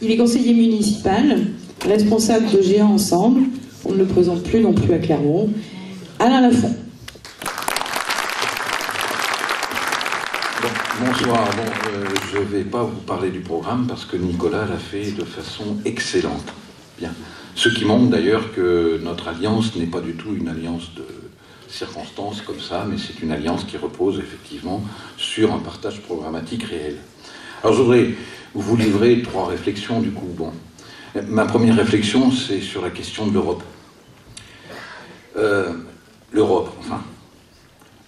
Il est conseiller municipal, responsable de Géants Ensemble. On ne le présente plus non plus à Clermont. Alain Lafont. Bonsoir. Je ne vais pas vous parler du programme parce que Nicolas l'a fait de façon excellente. Bien. Ce qui montre d'ailleurs que notre alliance n'est pas du tout une alliance de circonstances comme ça, mais c'est une alliance qui repose effectivement sur un partage programmatique réel. Alors je voudrais vous livrer 3 réflexions du coup. Bon. Ma première réflexion, c'est sur la question de l'Europe.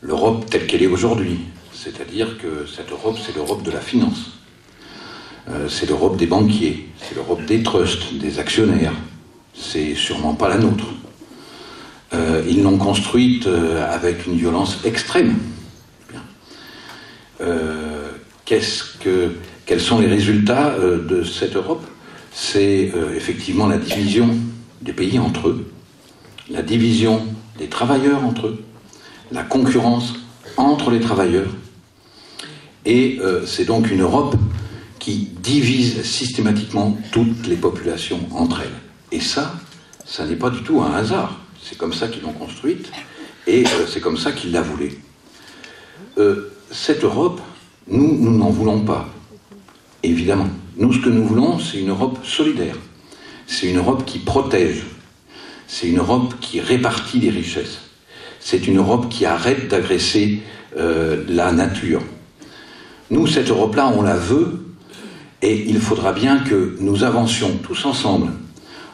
L'Europe telle qu'elle est aujourd'hui. C'est-à-dire que cette Europe, c'est l'Europe de la finance. C'est l'Europe des banquiers, c'est l'Europe des trusts, des actionnaires. C'est sûrement pas la nôtre. Ils l'ont construite avec une violence extrême. Quels sont les résultats de cette Europe? C'est effectivement la division des pays entre eux, la division des travailleurs entre eux, la concurrence entre les travailleurs, et c'est donc une Europe qui divise systématiquement toutes les populations entre elles. Et ça n'est pas du tout un hasard. C'est comme ça qu'ils l'ont construite, et c'est comme ça qu'ils la voulaient. Cette Europe, nous n'en voulons pas, évidemment. Nous, ce que nous voulons, c'est une Europe solidaire. C'est une Europe qui protège. C'est une Europe qui répartit les richesses. C'est une Europe qui arrête d'agresser la nature. Nous, cette Europe-là, on la veut, et il faudra bien que nous avancions tous ensemble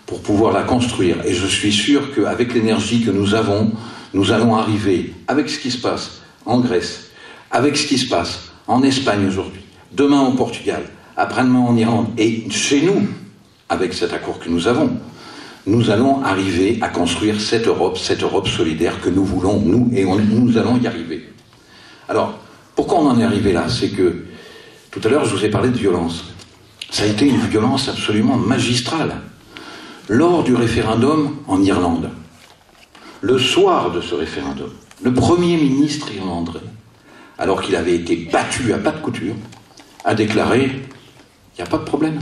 pour pouvoir la construire. Et je suis sûr qu'avec l'énergie que nous avons, nous allons arriver, avec ce qui se passe en Grèce, avec ce qui se passe en Espagne aujourd'hui, demain au Portugal, après-demain en Irlande, et chez nous, avec cet accord que nous avons, nous allons arriver à construire cette Europe solidaire que nous voulons, nous, et nous allons y arriver. Alors, pourquoi on en est arrivé là? C'est que, tout à l'heure, je vous ai parlé de violence. Ça a été une violence absolument magistrale. Lors du référendum en Irlande, le soir de ce référendum, le Premier ministre irlandais, alors qu'il avait été battu à pas de couture, a déclaré « il n'y a pas de problème,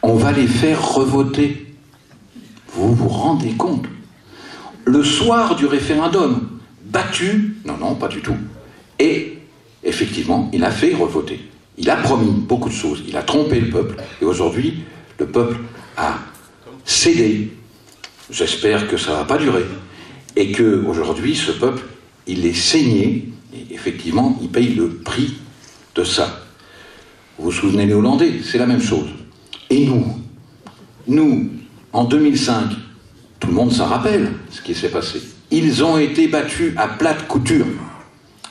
on va les faire revoter ». Vous vous rendez compte? Le soir du référendum, battu, non, pas du tout. Et effectivement, il a fait revoter. Il a promis beaucoup de choses. Il a trompé le peuple. Et aujourd'hui, le peuple a cédé. J'espère que ça ne va pas durer. Et qu'aujourd'hui, ce peuple, il est saigné. Et effectivement, il paye le prix de ça. Vous vous souvenez les Hollandais? C'est la même chose. Et nous, en 2005, tout le monde s'en rappelle ce qui s'est passé. Ils ont été battus à plate couture.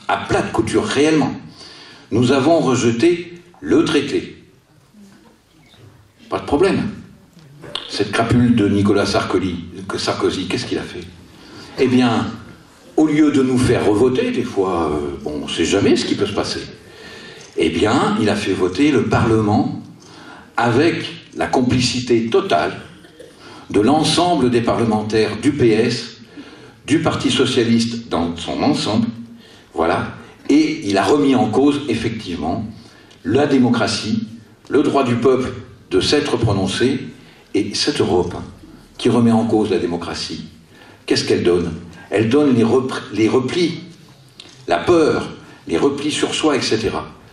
À plate couture, réellement. Nous avons rejeté le traité. Pas de problème. Cette crapule de Nicolas Sarkozy, qu'est-ce qu'il a fait? Eh bien, au lieu de nous faire revoter, des fois, on ne sait jamais ce qui peut se passer, eh bien, il a fait voter le Parlement avec la complicité totale de l'ensemble des parlementaires du PS, du Parti Socialiste dans son ensemble, voilà, et il a remis en cause, effectivement, la démocratie, le droit du peuple de s'être prononcé, et cette Europe qui remet en cause la démocratie, qu'est-ce qu'elle donne? Elle donne les replis, la peur, les replis sur soi, etc.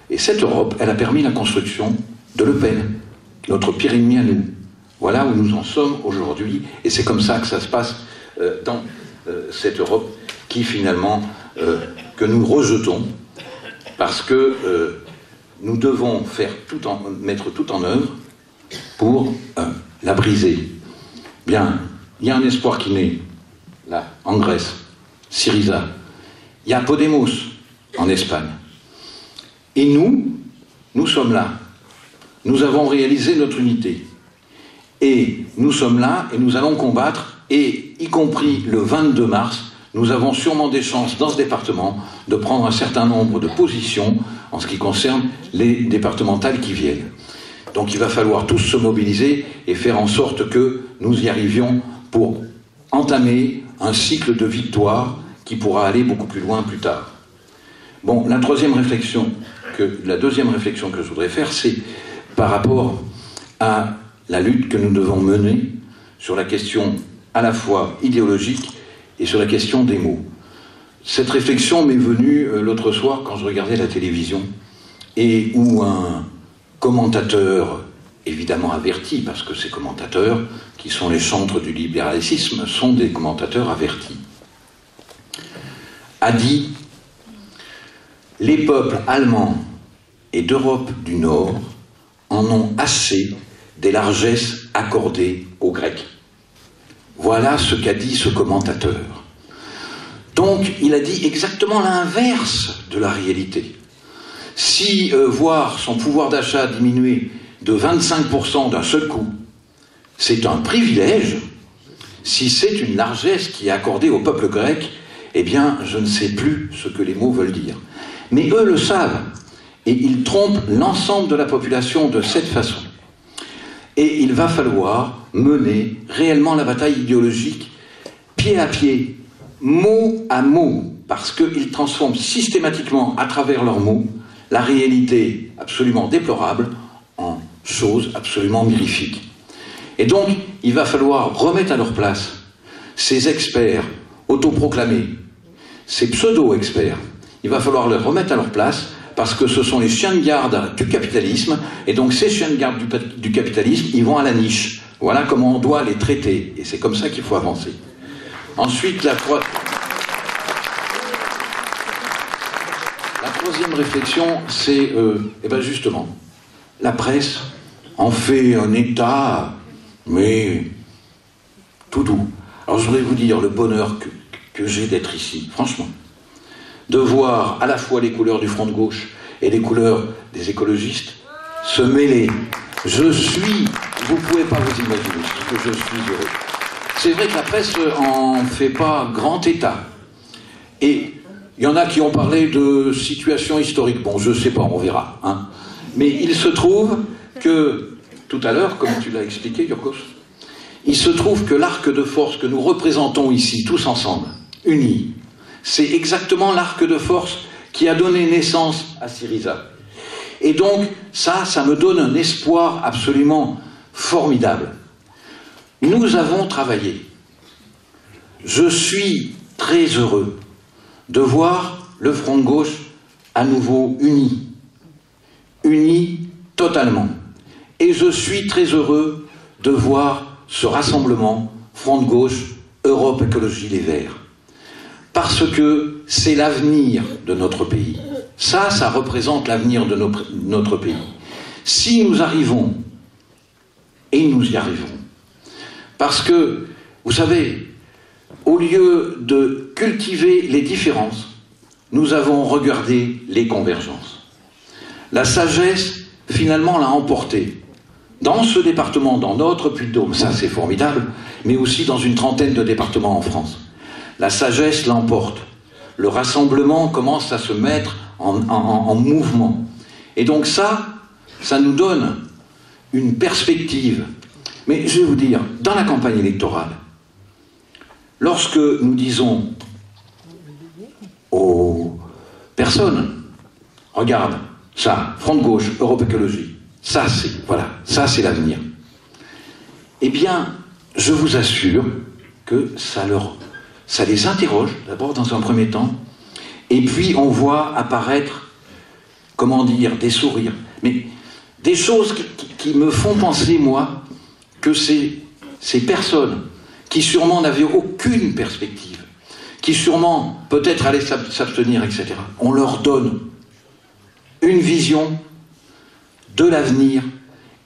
Et cette Europe, elle a permis la construction de Le Pen, notre pire ennemi à nous. Voilà où nous en sommes aujourd'hui, et c'est comme ça que ça se passe dans cette Europe qui finalement, que nous rejetons, parce que nous devons mettre tout en œuvre pour la briser. Bien, il y a un espoir qui naît, là, en Grèce, Syriza. Il y a Podemos, en Espagne. Et nous sommes là. Nous avons réalisé notre unité. Et nous sommes là et nous allons combattre, et y compris le 22 mars, nous avons sûrement des chances dans ce département de prendre un certain nombre de positions en ce qui concerne les départementales qui viennent. Donc il va falloir tous se mobiliser et faire en sorte que nous y arrivions pour entamer un cycle de victoire qui pourra aller beaucoup plus loin plus tard. Bon, la deuxième réflexion que je voudrais faire, c'est par rapport à la lutte que nous devons mener sur la question à la fois idéologique et sur la question des mots. Cette réflexion m'est venue l'autre soir quand je regardais la télévision et où un commentateur, évidemment averti, parce que ces commentateurs, qui sont les chantres du libéralisme, sont des commentateurs avertis, a dit « Les peuples allemands et d'Europe du Nord en ont assez des largesses accordées aux Grecs. » Voilà ce qu'a dit ce commentateur. Donc, il a dit exactement l'inverse de la réalité. Si voir son pouvoir d'achat diminuer de 25% d'un seul coup, c'est un privilège, si c'est une largesse qui est accordée au peuple grec, eh bien, je ne sais plus ce que les mots veulent dire. Mais eux le savent, et ils trompent l'ensemble de la population de cette façon. Et il va falloir mener réellement la bataille idéologique, pied à pied, mot à mot, parce qu'ils transforment systématiquement, à travers leurs mots, la réalité absolument déplorable en chose absolument mirifique. Et donc, il va falloir remettre à leur place ces experts autoproclamés, ces pseudo-experts. Il va falloir les remettre à leur place parce que ce sont les chiens de garde du capitalisme, et donc ces chiens de garde du capitalisme, ils vont à la niche. Voilà comment on doit les traiter, et c'est comme ça qu'il faut avancer. Ensuite, la troisième réflexion, c'est, eh ben justement, la presse en fait un état, mais tout doux. Alors je voudrais vous dire le bonheur que j'ai d'être ici, franchement. De voir à la fois les couleurs du front de gauche et les couleurs des écologistes se mêler. Je suis, vous ne pouvez pas vous imaginer ce que je suis heureux. C'est vrai que la presse en fait pas grand état. Et il y en a qui ont parlé de situation historique. Bon, je sais pas, on verra. Hein. Mais il se trouve que, tout à l'heure, comme tu l'as expliqué, Yorgos, il se trouve que l'arc de force que nous représentons ici, tous ensemble, unis, c'est exactement l'arc de force qui a donné naissance à Syriza. Et donc, ça me donne un espoir absolument formidable. Nous avons travaillé. Je suis très heureux de voir le front de gauche à nouveau uni. Uni totalement. Et je suis très heureux de voir ce rassemblement front de gauche, Europe Écologie Les Verts. Parce que c'est l'avenir de notre pays. Ça représente l'avenir de notre pays. Si nous arrivons, et nous y arrivons, parce que, vous savez, au lieu de cultiver les différences, nous avons regardé les convergences. La sagesse, finalement, l'a emporté. Dans ce département, dans notre Puy-de-Dôme, ça c'est formidable, mais aussi dans une trentaine de départements en France. La sagesse l'emporte. Le rassemblement commence à se mettre en mouvement. Et donc ça nous donne une perspective. Mais je vais vous dire, dans la campagne électorale, lorsque nous disons aux personnes, regarde, ça, front de gauche, Europe Écologie, ça c'est l'avenir. Eh bien, je vous assure que ça les interroge, d'abord dans un premier temps, et puis on voit apparaître, comment dire, des sourires. Mais des choses qui me font penser, moi, que ces personnes qui sûrement n'avaient aucune perspective, qui sûrement peut-être allaient s'abstenir, etc., on leur donne une vision de l'avenir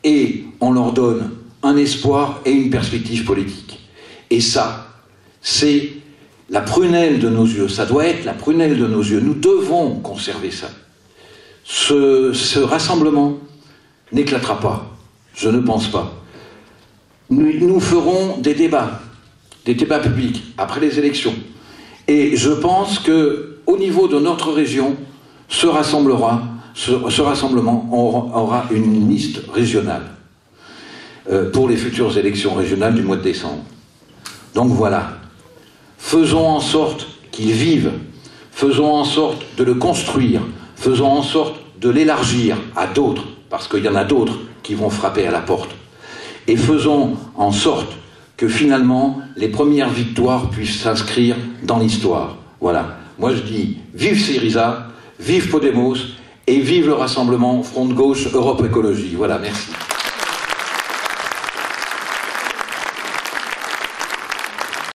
et on leur donne un espoir et une perspective politique. Et ça, c'est la prunelle de nos yeux, ça doit être la prunelle de nos yeux. Nous devons conserver ça. Ce rassemblement n'éclatera pas, je ne pense pas. Nous ferons des débats publics après les élections. Et je pense qu'au niveau de notre région, ce rassemblement aura une liste régionale pour les futures élections régionales du mois de décembre. Donc voilà. Faisons en sorte qu'ils vivent, faisons en sorte de le construire, faisons en sorte de l'élargir à d'autres, parce qu'il y en a d'autres qui vont frapper à la porte et faisons en sorte que finalement les premières victoires puissent s'inscrire dans l'histoire. Voilà. Moi je dis vive Syriza, vive Podemos et vive le rassemblement Front de Gauche Europe Écologie. Voilà, merci.